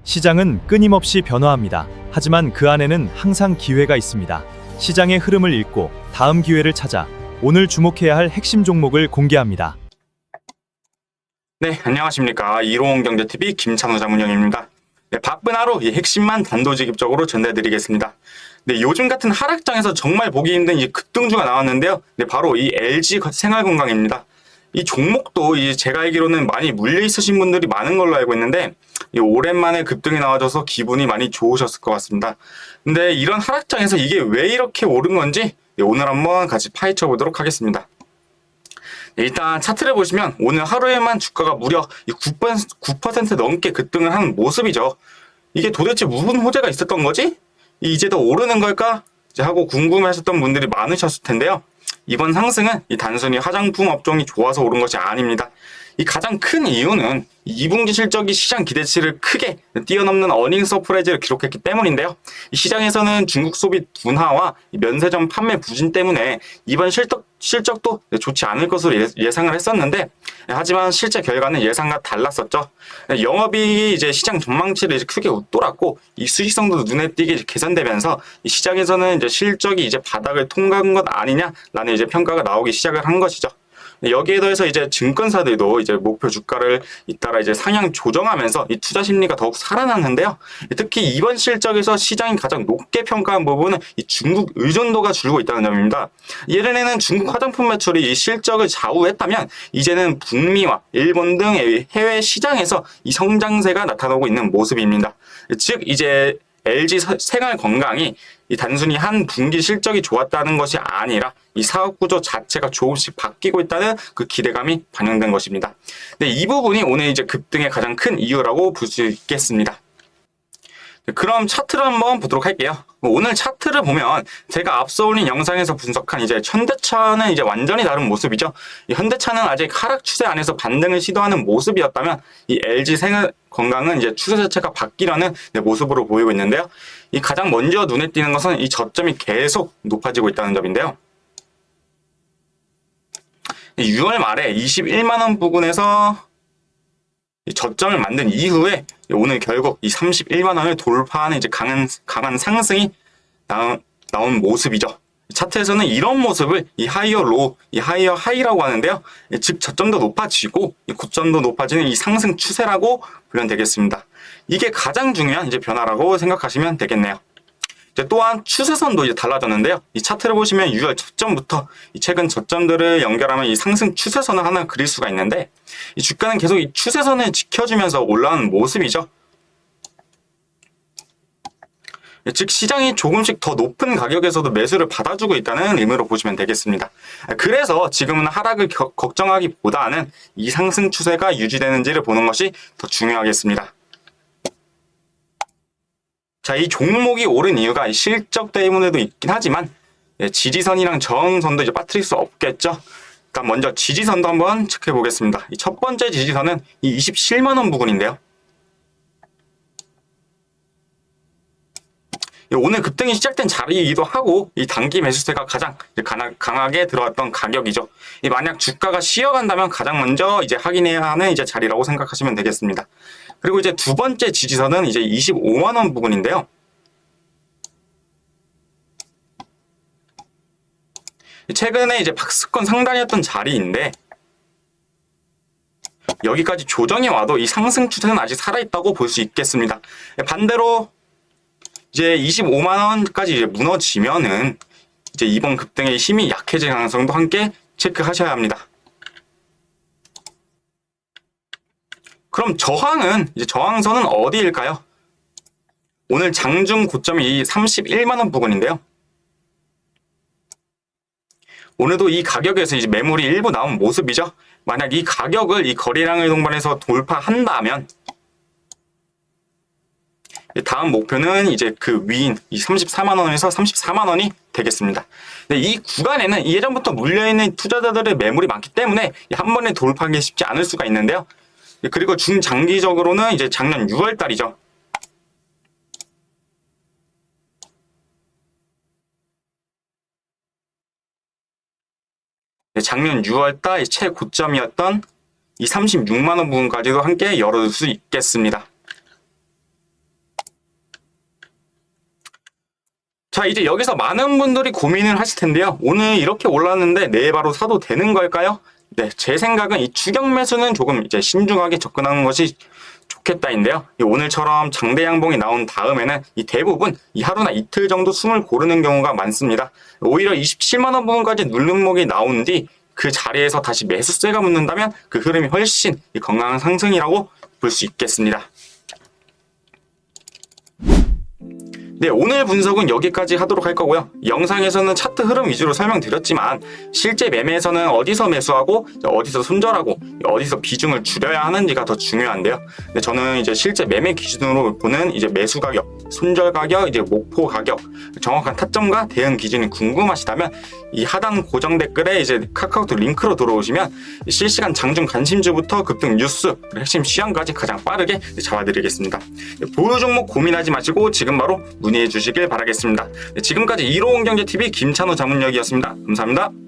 시장은 끊임없이 변화합니다. 하지만 그 안에는 항상 기회가 있습니다. 시장의 흐름을 읽고 다음 기회를 찾아 오늘 주목해야 할 핵심 종목을 공개합니다. 네, 안녕하십니까. 이로운경제TV 김찬호 자문영입니다. 네, 바쁜 하루 이 핵심만 단도직입적으로 전달드리겠습니다. 네, 요즘 같은 하락장에서 정말 보기 힘든 이 급등주가 나왔는데요. 네, 바로 이 LG 생활건강입니다. 이 종목도 제가 알기로는 많이 물려 있으신 분들이 많은 걸로 알고 있는데 오랜만에 급등이 나와줘서 기분이 많이 좋으셨을 것 같습니다. 근데 이런 하락장에서 이게 왜 이렇게 오른 건지 오늘 한번 같이 파헤쳐 보도록 하겠습니다. 일단 차트를 보시면 오늘 하루에만 주가가 무려 9% 넘게 급등을 하는 모습이죠. 이게 도대체 무슨 호재가 있었던 거지? 이제 더 오르는 걸까? 하고 궁금해하셨던 분들이 많으셨을 텐데요. 이번 상승은 단순히 화장품 업종이 좋아서 오른 것이 아닙니다. 이 가장 큰 이유는 2분기 실적이 시장 기대치를 크게 뛰어넘는 어닝 서프라이즈를 기록했기 때문인데요. 이 시장에서는 중국 소비 둔화와 면세점 판매 부진 때문에 이번 실적도 좋지 않을 것으로 예상을 했었는데, 하지만 실제 결과는 예상과 달랐었죠. 영업이익이 시장 전망치를 크게 웃돌았고, 이 수익성도 눈에 띄게 개선되면서 이 시장에서는 실적이 바닥을 통과한 것 아니냐라는 평가가 나오기 시작을 한 것이죠. 여기에 더해서 증권사들도 목표 주가를 잇따라 상향 조정하면서 이 투자 심리가 더욱 살아났는데요. 특히 이번 실적에서 시장이 가장 높게 평가한 부분은 이 중국 의존도가 줄고 있다는 점입니다. 예전에는 중국 화장품 매출이 이 실적을 좌우했다면 이제는 북미와 일본 등 해외 시장에서 이 성장세가 나타나고 있는 모습입니다. 즉 LG 생활건강이 단순히 한 분기 실적이 좋았다는 것이 아니라 이 사업 구조 자체가 조금씩 바뀌고 있다는 그 기대감이 반영된 것입니다. 네, 이 부분이 오늘 급등의 가장 큰 이유라고 볼 수 있겠습니다. 네, 그럼 차트를 한번 보도록 할게요. 오늘 차트를 보면 제가 앞서 올린 영상에서 분석한 현대차는 완전히 다른 모습이죠. 이 현대차는 아직 하락 추세 안에서 반등을 시도하는 모습이었다면 이 LG 생활건강은 추세 자체가 바뀌려는 모습으로 보이고 있는데요. 이 가장 먼저 눈에 띄는 것은 이 저점이 계속 높아지고 있다는 점인데요. 6월 말에 21만 원 부근에서 저점을 만든 이후에 오늘 결국 이 31만 원을 돌파하는 강한 상승이 나온 모습이죠. 차트에서는 이런 모습을 이 하이어 로우, 이 하이어 하이라고 하는데요. 즉 저점도 높아지고 이 고점도 높아지는 이 상승 추세라고 보면 되겠습니다. 이게 가장 중요한 변화라고 생각하시면 되겠네요. 또한 추세선도 달라졌는데요. 이 차트를 보시면 6월 저점부터 이 최근 저점들을 연결하면 이 상승 추세선을 하나 그릴 수가 있는데, 이 주가는 계속 이 추세선을 지켜주면서 올라오는 모습이죠. 즉 시장이 조금씩 더 높은 가격에서도 매수를 받아주고 있다는 의미로 보시면 되겠습니다. 그래서 지금은 하락을 걱정하기보다는 이 상승 추세가 유지되는지를 보는 것이 더 중요하겠습니다. 자, 이 종목이 오른 이유가 실적 때문에도 있긴 하지만 지지선이랑 저항선도 빠뜨릴 수 없겠죠. 일단 먼저 지지선도 한번 체크해 보겠습니다. 이 첫 번째 지지선은 이 27만 원 부근인데요. 오늘 급등이 시작된 자리이기도 하고 이 단기 매수세가 가장 강하게 들어왔던 가격이죠. 만약 주가가 쉬어간다면 가장 먼저 확인해야 하는 자리라고 생각하시면 되겠습니다. 그리고 두 번째 지지선은 25만 원 부근인데요. 최근에 박스권 상단이었던 자리인데 여기까지 조정이 와도 이 상승 추세는 아직 살아있다고 볼 수 있겠습니다. 반대로 25만 원까지 무너지면은 이번 급등의 힘이 약해질 가능성도 함께 체크하셔야 합니다. 그럼 저항선은 어디일까요? 오늘 장중 고점이 31만 원 부근인데요. 오늘도 이 가격에서 매물이 일부 나온 모습이죠. 만약 이 가격을 이 거래량을 동반해서 돌파한다면 다음 목표는 그 위인 이 34만 원에서 34만 원이 되겠습니다. 이 구간에는 예전부터 물려있는 투자자들의 매물이 많기 때문에 한 번에 돌파하기 쉽지 않을 수가 있는데요. 그리고 중장기적으로는 작년 6월 달이죠. 작년 6월 달 최고점이었던 이 36만 원 부분까지도 함께 열어줄 수 있겠습니다. 자, 이제 여기서 많은 분들이 고민을 하실 텐데요. 오늘 이렇게 올랐는데 내일 바로 사도 되는 걸까요? 네, 제 생각은 이 추격 매수는 조금 이제 신중하게 접근하는 것이 좋겠다인데요. 오늘처럼 장대 양봉이 나온 다음에는 이 대부분 이 하루나 이틀 정도 숨을 고르는 경우가 많습니다. 오히려 27만 원 부분까지 누름목이 나온 뒤 그 자리에서 다시 매수세가 붙는다면 그 흐름이 훨씬 건강한 상승이라고 볼 수 있겠습니다. 네, 오늘 분석은 여기까지 하도록 할 거고요. 영상에서는 차트 흐름 위주로 설명드렸지만 실제 매매에서는 어디서 매수하고 어디서 손절하고 어디서 비중을 줄여야 하는지가 더 중요한데요. 네, 저는 이제 실제 매매 기준으로 보는 이제 매수 가격, 손절 가격, 이제 목표 가격, 정확한 타점과 대응 기준이 궁금하시다면 이 하단 고정 댓글에 이제 카카오톡 링크로 들어오시면 실시간 장중 관심주부터 급등 뉴스, 핵심 시황까지 가장 빠르게 잡아드리겠습니다. 보유 종목 고민하지 마시고 지금 바로 문의해 주시길 바라겠습니다. 지금까지 이로운 경제TV 김찬호 자문역이었습니다. 감사합니다.